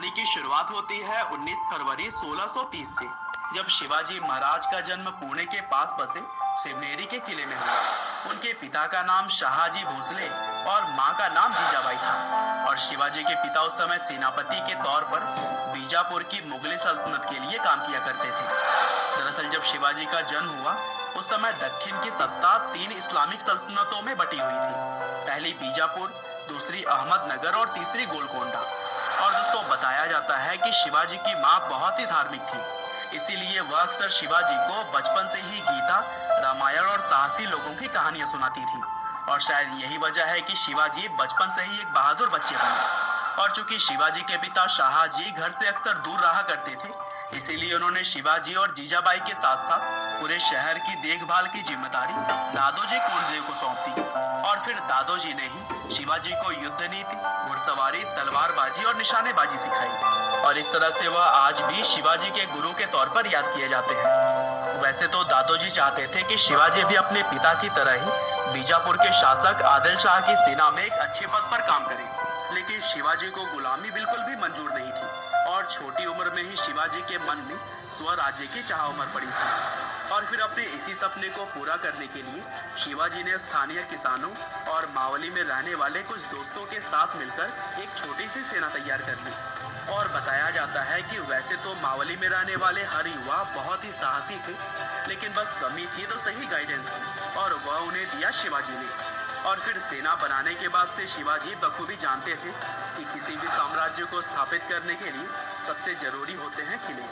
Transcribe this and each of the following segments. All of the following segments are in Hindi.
कहानी की शुरुआत होती है 19 फरवरी 1630 से, जब शिवाजी महाराज का जन्म पुणे के पास बसे शिवनेरी के किले में हुआ। उनके पिता का नाम शाहजी भोसले और मां का नाम जीजाबाई था। और शिवाजी के पिता उस समय सेनापति के तौर पर बीजापुर की मुगली सल्तनत के लिए काम किया करते थे। दरअसल जब शिवाजी का जन्म हुआ उस समय दक्षिण की सत्ता 3 इस्लामिक सल्तनतों में बटी हुई थी। पहली बीजापुर, दूसरी अहमदनगर और तीसरी गोलकोंडा। और दोस्तों बताया जाता है कि शिवाजी की मां बहुत ही धार्मिक थी, इसीलिए वह अक्सर शिवाजी को बचपन से ही गीता, रामायण और साहसी लोगों की कहानियां सुनाती थी। और शायद यही वजह है कि शिवाजी बचपन से ही एक बहादुर बच्चे बने। और चूंकि शिवाजी के पिता शाहजी घर से अक्सर दूर रहा करते थे, इसीलिए उन्होंने शिवाजी और जीजाबाई के साथ साथ पूरे शहर की देखभाल की जिम्मेदारी दादोजी कोंडदेव को सौंप दी। और फिर दादोजी ने ही शिवाजी को युद्ध नीति, घुड़सवारी, तलवारबाजी और निशानेबाजी सिखाई। और इस तरह से वह आज भी शिवाजी के गुरु के तौर पर याद किए जाते हैं। वैसे तो दादोजी चाहते थे कि शिवाजी भी अपने पिता की तरह ही बीजापुर के शासक आदिल शाह की सेना में एक अच्छे पद पर काम करें, लेकिन शिवाजी को गुलामी बिल्कुल भी मंजूर नहीं थी। और छोटी उम्र में ही शिवाजी के मन में स्वराज्य की चाह उमड़ पड़ी थी। और फिर अपने इसी सपने को पूरा करने के लिए शिवाजी ने स्थानीय किसानों और मावली में रहने वाले कुछ दोस्तों के साथ मिलकर एक छोटी सी सेना तैयार कर ली। और बताया जाता है कि वैसे तो मावली में रहने वाले हर युवा बहुत ही साहसी थे, लेकिन बस कमी थी तो सही गाइडेंस की, और वह उन्हें दिया शिवाजी ने। और फिर सेना बनाने के बाद से शिवाजी बखूबी जानते थे कि किसी भी साम्राज्य को स्थापित करने के लिए सबसे जरूरी होते हैं किले।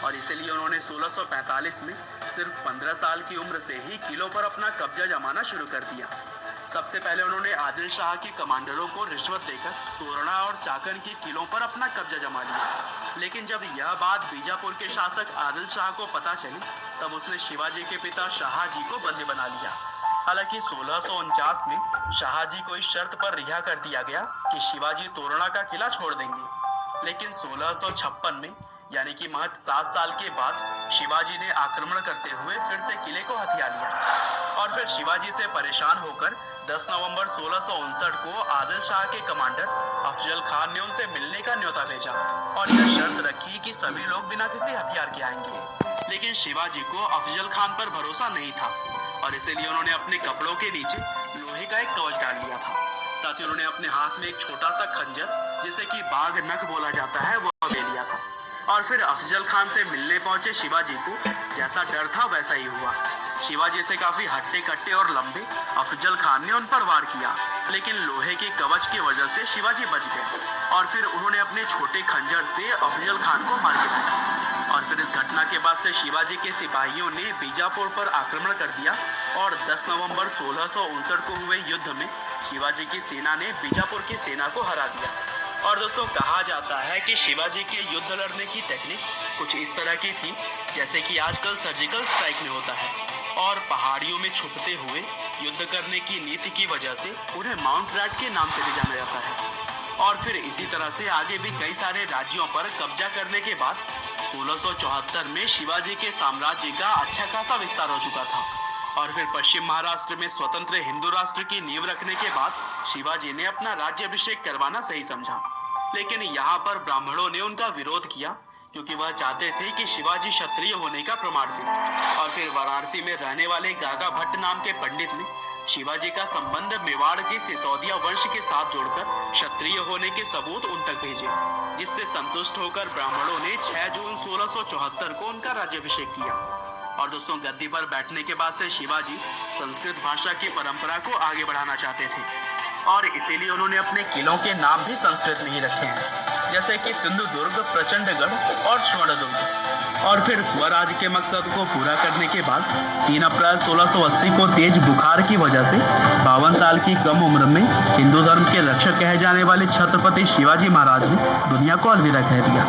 और इसलिए उन्होंने 1645 में सिर्फ 15 साल की उम्र से ही किलों पर अपना कब्जा जमाना शुरू कर दिया। सबसे पहले उन्होंने आदिल शाह के कमांडरों को रिश्वत देकर तोरणा और चाकन के किलों पर अपना कब्जा जमा लिया। लेकिन जब यह बात बीजापुर के शासक आदिल शाह को पता चली, तब उसने शिवाजी के पिता शाहजी को बंदी बना लिया। हालांकि 1649 में शाहजी को इस शर्त पर रिहा कर दिया गया कि शिवाजी तोरणा का किला छोड़ देंगे। लेकिन 1656 में, यानी कि महज 7 साल के बाद, शिवाजी ने आक्रमण करते हुए फिर से किले को हथिया लिया। और फिर शिवाजी से परेशान होकर 10 नवंबर 1659 को आदिल शाह के कमांडर अफजल खान ने उनसे मिलने का न्योता भेजा और यह शर्त रखी कि सभी लोग बिना किसी हथियार के आएंगे। लेकिन शिवाजी को अफजल खान पर भरोसा नहीं था, और इसीलिए उन्होंने अपने कपड़ों के नीचे लोहे का एक कवच डाल लिया था। साथ ही उन्होंने अपने हाथ में एक छोटा सा खंजर, जिसे कि बाघ नख बोला जाता है, वो ले लिया था। और फिर अफजल खान से मिलने पहुंचे शिवाजी को जैसा डर था वैसा ही हुआ। शिवाजी से काफी हट्टे कट्टे और लंबे अफजल खान ने उन पर वार किया, लेकिन लोहे के कवच की वजह से शिवाजी बच गए। और फिर उन्होंने अपने छोटे खंजर से अफजल खान को मार गिराया। और फिर इस घटना के बाद से शिवाजी के सिपाहियों ने बीजापुर पर आक्रमण कर दिया और 10 नवंबर 1659 को हुए युद्ध में शिवाजी की सेना ने बीजापुर की सेना को हरा दिया। और दोस्तों कहा जाता है कि शिवाजी के युद्ध लड़ने की टेक्निक कुछ इस तरह की थी जैसे कि आजकल सर्जिकल स्ट्राइक में होता है। और पहाड़ियों में छुपते हुए युद्ध करने की नीति की वजह से उन्हें माउंट रैट के नाम से भी जाना जाता है। और फिर इसी तरह से आगे भी कई सारे राज्यों पर कब्जा करने के बाद 1674 में शिवाजी के साम्राज्य का अच्छा खासा विस्तार हो चुका था। और फिर पश्चिम महाराष्ट्र में स्वतंत्र हिंदू राष्ट्र की नींव रखने के बाद शिवाजी ने अपना राज्याभिषेक करवाना सही समझा। लेकिन यहाँ पर ब्राह्मणों ने उनका विरोध किया, क्योंकि वह चाहते थे कि शिवाजी क्षत्रिय होने का प्रमाण दे। और फिर वाराणसी में रहने वाले गागा भट्ट नाम के पंडित ने शिवाजी का संबंध मेवाड़ के सिसोदिया वंश के साथ जोड़कर क्षत्रिय होने के सबूत उन तक भेजे, जिससे संतुष्ट होकर ब्राह्मणों ने 6 जून 1674 को उनका राज्याभिषेक किया। और दोस्तों गद्दी पर बैठने के बाद से शिवाजी संस्कृत भाषा की परंपरा को आगे बढ़ाना चाहते थे, और इसीलिए उन्होंने अपने किलों के नाम भी संस्कृत में ही रखे हैं, जैसे कि सिंधुदुर्ग, प्रचंडगढ़ और स्वर्णदुर्ग। और फिर स्वराज के मकसद को पूरा करने के बाद 3 अप्रैल 1680 को तेज बुखार की वजह से 52 साल की कम उम्र में हिंदू धर्म के रक्षक कहे जाने वाले छत्रपति शिवाजी महाराज ने दुनिया को अलविदा कह दिया।